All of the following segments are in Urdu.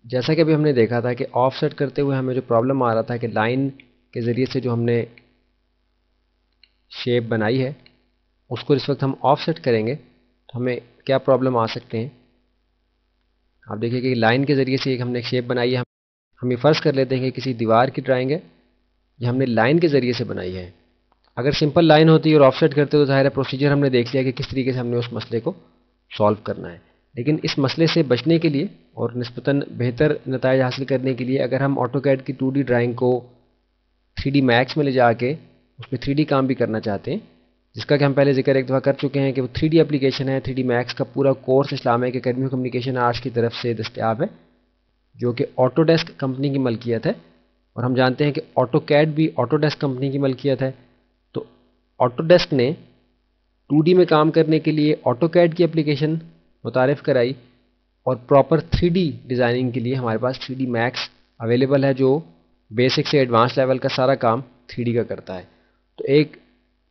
جیسا کہ ابھی ہم نے دیکھا تھا کہ آف سیٹ کرتے ہوئے ہمیں جو پرابلم آ رہا تھا کہ لائن کے ذریعے سے جو ہم نے شیپ بنائی ہے اس کو اس وقت ہم آف سیٹ کریں گے تو ہمیں کیا پرابلم آ سکتے ہیں. آپ دیکھیے کہ لائن کے ذریعے سے ایک ہم نے شیپ بنائی ہے. ہم یہ فرض کر لیتے ہیں کہ کسی دیوار کی ڈرائنگ ہے یہ ہم نے لائن کے ذریعے سے بنائی ہے. اگر سمپل لائن ہوتی اور آف سیٹ کرتے تو ظاہر ہے پروسیجر ہم نے دیکھ لیا کہ کس طریقے سے ہم نے اس مسئلے کو سالو کرنا ہے. لیکن اس مسئلے سے بچنے کے لیے اور نسبتاً بہتر نتائج حاصل کرنے کے لیے اگر ہم آٹو کیڈ کی 2D ڈرائنگ کو 3D میکس میں لے جا کے اس میں 3D کام بھی کرنا چاہتے ہیں، جس کا کہ ہم پہلے ذکر ایک دفعہ کر چکے ہیں کہ وہ 3D اپلیکیشن ہے. 3D میکس کا پورا course Islamic academy communication arts کی طرف سے دستیاب ہے جو کہ آٹو ڈیسک کمپنی کی ملکیت ہے، اور ہم جانتے ہیں کہ آٹو کیڈ بھی آٹو ڈیسک کمپنی کی ملکیت ہے. تو آٹو ڈیسک نے 2D میں کام کرنے کے لیے آٹو کیڈ کی اپلیکیشن متعارف کرائی، اور پراپر 3D ڈیزائننگ کے لیے ہمارے پاس 3D میکس اویلیبل ہے جو بیسک سے ایڈوانس لیول کا سارا کام 3D کا کرتا ہے. تو ایک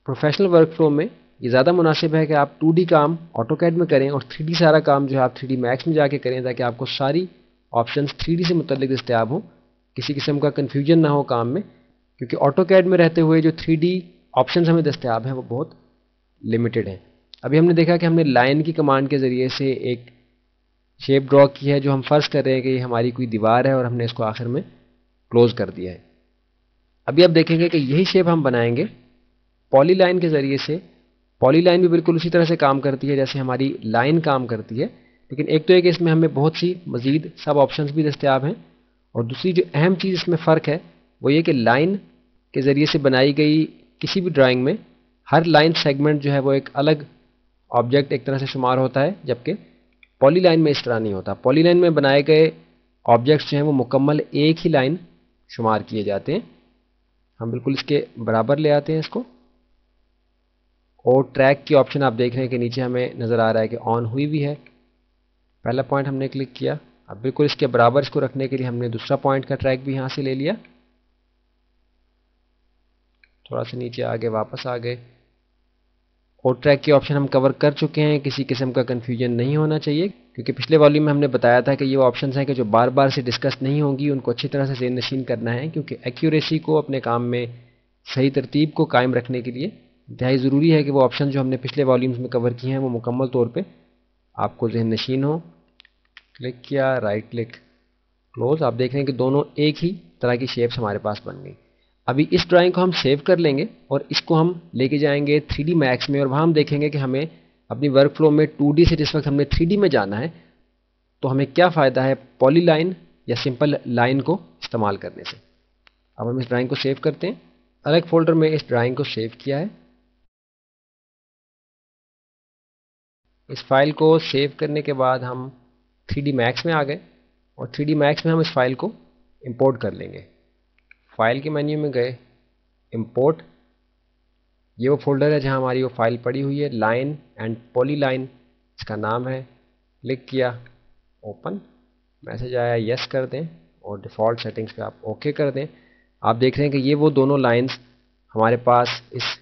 پروفیشنل ورک فلو میں یہ زیادہ مناسب ہے کہ آپ 2D کام آٹو کیڈ میں کریں اور 3D سارا کام جو ہے آپ 3D میکس میں جا کے کریں تاکہ آپ کو ساری آپشنز 3D سے متعلق دستیاب ہوں، کسی قسم کا کنفیوژن نہ ہو کام میں، کیونکہ آٹو کیڈ میں رہتے ہوئے جو 3D آپشنز ہمیں دستیاب ہیں وہ بہت لمیٹڈ ہیں. ابھی ہم نے دیکھا کہ ہم نے لائن کی کمانڈ کے ذریعے سے ایک شیپ ڈرا کی ہے جو ہم فرض کر رہے ہیں کہ یہ ہماری کوئی دیوار ہے اور ہم نے اس کو آخر میں کلوز کر دیا ہے. ابھی آپ دیکھیں گے کہ یہی شیپ ہم بنائیں گے پولی لائن کے ذریعے سے. پولی لائن بھی بالکل اسی طرح سے کام کرتی ہے جیسے ہماری لائن کام کرتی ہے، لیکن ایک تو ہے کہ اس میں ہمیں بہت سی مزید سب آپشنز بھی دستیاب ہیں، اور دوسری جو اہم چیز اس میں فرق ہے وہ یہ کہ لائن کے ذریعے سے بنائی گئی کسی بھی ڈرائنگ میں ہر لائن سیگمنٹ جو ہے وہ ایک الگ آبجیکٹ ایک طرح سے شمار ہوتا ہے، جبکہ پولی لائن میں اس طرح نہیں ہوتا. پولی لائن میں بنائے گئے آبجیکٹس جو ہیں وہ مکمل ایک ہی لائن شمار کیے جاتے ہیں. ہم بالکل اس کے برابر لے آتے ہیں اس کو، اور ٹریک کی آپشن آپ دیکھ رہے ہیں کہ نیچے ہمیں نظر آ رہا ہے کہ آن ہوئی بھی ہے. پہلا پوائنٹ ہم نے کلک کیا، اب بالکل اس کے برابر اس کو رکھنے کے لیے ہم نے دوسرا پوائنٹ کا ٹریک بھی یہاں سے لے لیا. تھوڑا سا نیچے آگے واپس آ گئے، اور ٹریک کی آپشن ہم کور کر چکے ہیں. کسی قسم کا کنفیوژن نہیں ہونا چاہیے کیونکہ پچھلے والیوم میں ہم نے بتایا تھا کہ یہ وہ آپشنز ہیں کہ جو بار بار سے ڈسکس نہیں ہوں گی، ان کو اچھی طرح سے ذہن نشین کرنا ہے، کیونکہ ایکیوریسی کو اپنے کام میں صحیح ترتیب کو قائم رکھنے کے لیے انتہائی ضروری ہے کہ وہ آپشن جو ہم نے پچھلے والیومز میں کور کیے ہیں وہ مکمل طور پہ آپ کو ذہن نشین ہو. کلک کیا، رائٹ کلک، کلوز. آپ دیکھ رہے ہیں کہ دونوں ایک ہی طرح کی شیپس ہمارے پاس بن گئی. ابھی اس ڈرائنگ کو ہم سیو کر لیں گے اور اس کو ہم لے کے جائیں گے 3D میکس میں، اور وہاں ہم دیکھیں گے کہ ہمیں اپنی ورک فلو میں 2D سے جس وقت ہم نے 3D میں جانا ہے تو ہمیں کیا فائدہ ہے پولی لائن یا سمپل لائن کو استعمال کرنے سے. اب ہم اس ڈرائنگ کو سیو کرتے ہیں. الگ فولڈر میں اس ڈرائنگ کو سیو کیا ہے. اس فائل کو سیو کرنے کے بعد ہم 3D میکس میں آ گئے، اور 3D میکس میں ہم اس فائل کو امپورٹ کر لیں گے. فائل کے مینیو میں گئے، امپورٹ، یہ وہ فولڈر ہے جہاں ہماری وہ فائل پڑی ہوئی ہے، لائن اینڈ پولی لائن اس کا نام ہے. کلک کیا، اوپن، میسج آیا یس کر دیں، اور ڈیفالٹ سیٹنگز پہ آپ اوکے کر دیں. آپ دیکھ رہے ہیں کہ یہ وہ دونوں لائنز ہمارے پاس اس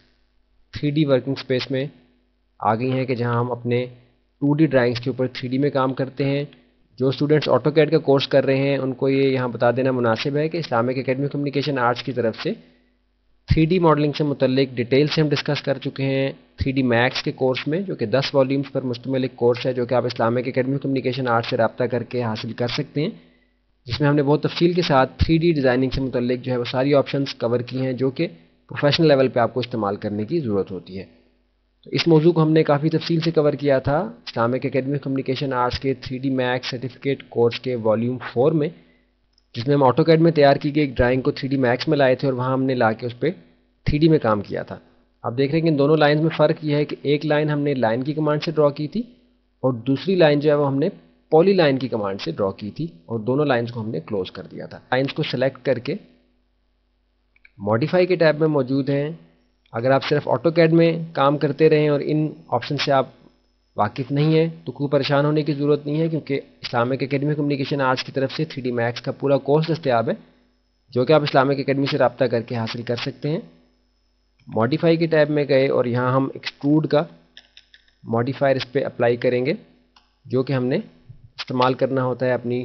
3D ورکنگ سپیس میں آ گئی ہیں کہ جہاں ہم اپنے 2D ڈرائنگز کے اوپر 3D میں کام کرتے ہیں. جو اسٹوڈنٹس آٹو کیڈ کا کورس کر رہے ہیں ان کو یہ یہاں بتا دینا مناسب ہے کہ اسلامک اکیڈمی کمیونیکیشن آرٹس کی طرف سے 3D ماڈلنگ سے متعلق ڈیٹیل سے ہم ڈسکس کر چکے ہیں 3D میکس کے کورس میں، جو کہ 10 والیومز پر مشتمل ایک کورس ہے جو کہ آپ اسلامک اکیڈمی کمیونیکیشن آرٹس سے رابطہ کر کے حاصل کر سکتے ہیں، جس میں ہم نے بہت تفصیل کے ساتھ 3D ڈیزائننگ سے متعلق جو ہے وہ ساری آپشنز کور کی ہیں جو کہ پروفیشنل لیول پہ آپ کو استعمال کرنے کی ضرورت ہوتی ہے. تو اس موضوع کو ہم نے کافی تفصیل سے کور کیا تھا اسلامک اکیڈمی کمیونیکیشن آرٹس کے 3D میکس سرٹیفکیٹ کورس کے والیوم 4 میں، جس میں ہم آٹو کیڈ میں تیار کی گئی ایک ڈرائنگ کو 3D میکس میں لائے تھے اور وہاں ہم نے لا کے اس پہ 3D میں کام کیا تھا. آپ دیکھ رہے ہیں کہ ان دونوں لائنز میں فرق یہ ہے کہ ایک لائن ہم نے لائن کی کمانڈ سے ڈرا کی تھی اور دوسری لائن جو ہے وہ ہم نے پولی لائن کی کمانڈ سے ڈرا کی تھی، اور دونوں لائنز کو ہم نے کلوز کر دیا تھا. لائنز کو سلیکٹ کر کے ماڈیفائی کے ٹیب میں موجود ہیں. اگر آپ صرف آٹو کیڈ میں کام کرتے رہیں اور ان آپشن سے آپ واقف نہیں ہیں تو کوئی پریشان ہونے کی ضرورت نہیں ہے، کیونکہ اسلامک اکیڈمی کمیونیکیشن آرٹس کی طرف سے 3D میکس کا پورا کورس دستیاب ہے جو کہ آپ اسلامک اکیڈمی سے رابطہ کر کے حاصل کر سکتے ہیں. ماڈیفائی کے ٹیب میں گئے اور یہاں ہم ایکسٹروڈ کا ماڈیفائر اس پہ اپلائی کریں گے جو کہ ہم نے استعمال کرنا ہوتا ہے اپنی